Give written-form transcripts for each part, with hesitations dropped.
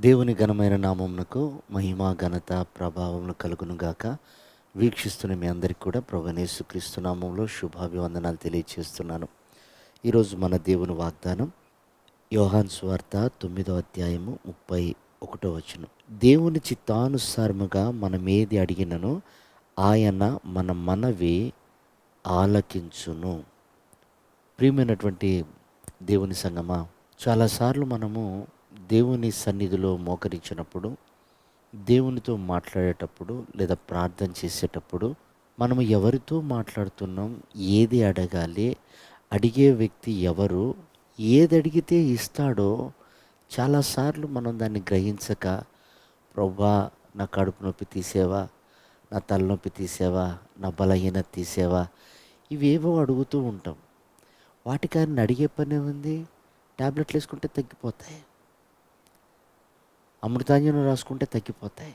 దేవుని ఘనమైన నామమునకు మహిమ ఘనత ప్రభావములు కలుగునుగాక. వీక్షిస్తున్న మీ అందరికీ కూడా ప్రభువైన యేసుక్రీస్తు నామములో శుభాభివందనాలు తెలియజేస్తున్నాను. ఈరోజు మన దేవుని వాగ్దానం యోహాను సువార్త 9వ అధ్యాయము 31వ వచనం. దేవుని చిత్తానుసారముగా మనమేది అడిగినను ఆయన మన మనవి ఆలకించును. ప్రియమైనటువంటి దేవుని సంగమా, చాలాసార్లు మనము దేవుని సన్నిధిలో మోకరించినప్పుడు, దేవునితో మాట్లాడేటప్పుడు లేదా ప్రార్థన చేసేటప్పుడు మనము ఎవరితో మాట్లాడుతున్నాం, ఏది అడగాలి, అడిగే వ్యక్తి ఎవరు, ఏది అడిగితే ఇస్తాడో చాలాసార్లు మనం దాన్ని గ్రహించక, ప్రభువా నా కడుపు నొప్పి తీసేవా, నా తలనొప్పి తీసేవా, నా బలహీనత తీసేవా, ఇవేవో అడుగుతూ ఉంటాం. వాటికి ఆయన అడిగే పని ఏముంది? ట్యాబ్లెట్లు వేసుకుంటే తగ్గిపోతాయి, అమృతాంజనం రాసుకుంటే తగ్గిపోతాయి.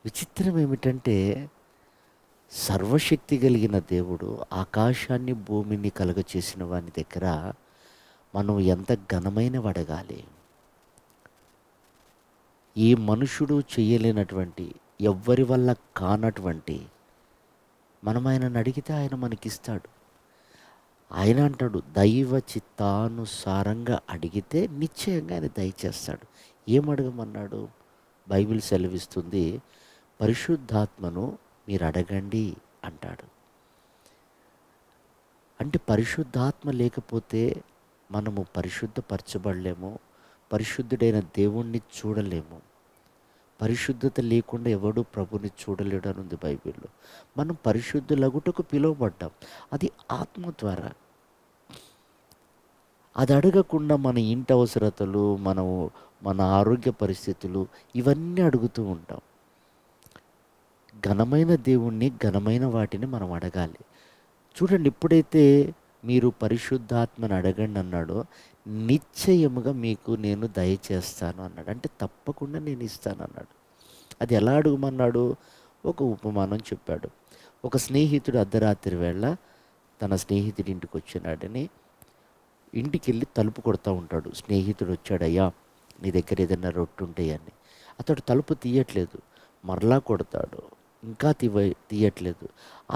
విచిత్రం ఏమిటంటే, సర్వశక్తి కలిగిన దేవుడు ఆకాశాన్ని భూమిని కలుగచేసిన వాని దగ్గర మనం ఎంత ఘనమైనవి అడగాలి. ఈ మనుషుడు చేయలేనటువంటి, ఎవ్వరి వల్ల కానటువంటి మనం ఆయనను అడిగితే ఆయన మనకిస్తాడు. ఆయన అంటాడు, దైవ చిత్తానుసారంగా అడిగితే నిశ్చయంగా ఆయన దయచేస్తాడు. ఏం అడగమన్నాడు? బైబిల్ సెలవిస్తుంది, పరిశుద్ధాత్మను మీరు అడగండి అంటాడు. అంటే పరిశుద్ధాత్మ లేకపోతే మనము పరిశుద్ధపరచబడలేము, పరిశుద్ధుడైన దేవుణ్ణి చూడలేము. పరిశుద్ధత లేకుండా ఎవడు ప్రభుని చూడలేడు అని ఉంది బైబిల్లో. మనం పరిశుద్ధులగుటకు పిలువబడ్డాం, అది ఆత్మ ద్వారా. అది అడగకుండా మన ఇంటి అవసరతలు, మన ఆరోగ్య పరిస్థితులు ఇవన్నీ అడుగుతూ ఉంటాం. ఘనమైన దేవుణ్ణి, ఘనమైన వాటిని మనం అడగాలి. చూడండి, ఎప్పుడైతే మీరు పరిశుద్ధాత్మని అడగండి అన్నాడో, నిశ్చయముగా మీకు నేను దయచేస్తాను అన్నాడు. అంటే తప్పకుండా నేను ఇస్తాను అన్నాడు. అది ఎలా అడుగుమన్నాడు? ఒక ఉపమానం చెప్పాడు. ఒక స్నేహితుడు అర్ధరాత్రి వేళ తన స్నేహితుడి ఇంటికి వచ్చినాడని ఇంటికి వెళ్ళి తలుపు కొడతా ఉంటాడు. స్నేహితుడు వచ్చాడయ్యా, నీ దగ్గర ఏదైనా రొట్టె ఉంటాయని. అతడు తలుపు తీయట్లేదు, మరలా కొడతాడు, ఇంకా తీయట్లేదు.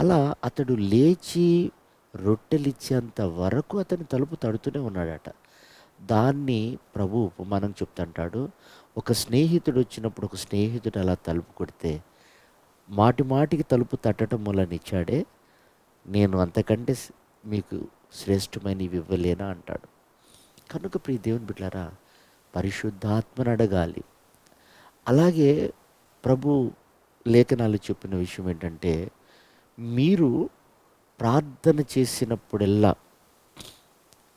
అలా అతడు లేచి రొట్టెలిచ్చేంత వరకు అతని తలుపు తడుతూనే ఉన్నాడట. దాన్ని ప్రభు ఉపమానం చెప్తుంటాడు. ఒక స్నేహితుడు వచ్చినప్పుడు ఒక స్నేహితుడు అలా తలుపు కొడితే మాటి మాటికి తలుపు తట్టడం మూలనిచ్చాడే, నేను అంతకంటే మీకు శ్రేష్టమైనవి ఇవ్వలేనా అంటాడు. కనుక ప్రియ దేవుని బిడ్డలారా, పరిశుద్ధాత్మను అడగాలి. అలాగే ప్రభు లేఖనాలు చెప్పిన విషయం ఏంటంటే, మీరు ప్రార్థన చేసినప్పుడెల్లా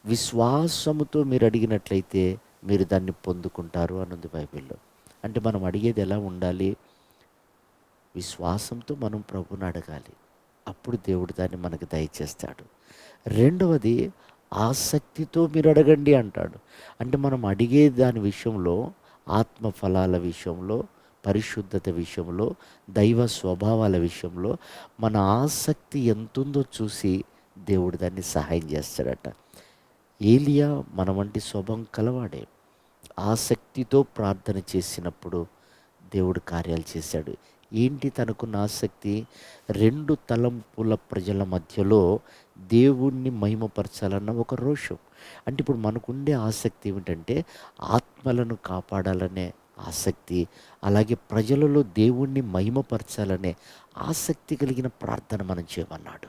విశ్వాసముతో మీరు అడిగినట్లయితే మీరు దాన్ని పొందుకుంటారు అని ఉంది బైబిల్లో. అంటే మనం అడిగేది ఎలా ఉండాలి? విశ్వాసంతో మనం ప్రభుని అడగాలి. అప్పుడు దేవుడు దాన్ని మనకు దయచేస్తాడు. రెండవది, ఆసక్తితో మీరు అడగండి అంటాడు. అంటే మనం అడిగే దాని విషయంలో, ఆత్మ ఫలాల విషయంలో, పరిశుద్ధత విషయంలో, దైవ స్వభావాల విషయంలో మన ఆసక్తి ఎంతుందో చూసి దేవుడు దాన్ని సహాయం చేస్తాడట. ఏలియా మన వంటి స్వభావం కలవాడే. ఆసక్తితో ప్రార్థన చేసినప్పుడు దేవుడు కార్యాలు చేశాడు. ఏంటి తనకున్న ఆసక్తి? 2 తలంపుల ప్రజల మధ్యలో దేవుణ్ణి మహిమపరచాలన్న ఒక రోషం. అంటే ఇప్పుడు మనకుండే ఆసక్తి ఏమిటంటే, ఆత్మలను కాపాడాలనే ఆసక్తి, అలాగే ప్రజలలో దేవుణ్ణి మహిమపరచాలనే ఆసక్తి కలిగిన ప్రార్థన మనం చేయమన్నాడు.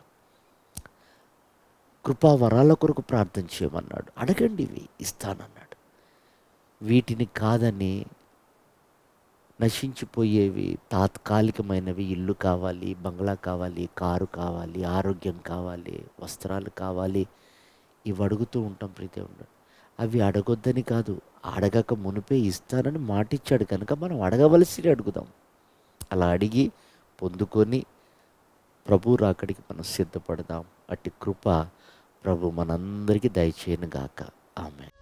కృపావరాల కొరకు ప్రార్థన చేయమన్నాడు. అడగండి, ఇవి ఇస్తానన్నాడు. వీటిని కాదని నశించిపోయేవి, తాత్కాలికమైనవి, ఇల్లు కావాలి, బంగ్లా కావాలి, కారు కావాలి, ఆరోగ్యం కావాలి, వస్త్రాలు కావాలి, ఇవి అడుగుతూ ఉంటాం ప్రీతిగా. అవి అడగొద్దని కాదు, అడగక మునిపే ఇస్తానని మాటిచ్చాడు కనుక మనం అడగవలసి అడుగుదాం. అలా అడిగి పొందుకొని ప్రభు రాకడికి మనం సిద్ధపడదాం. అట్టి కృప ప్రభు మనందరికీ దయచేయను గాక. ఆమేన్.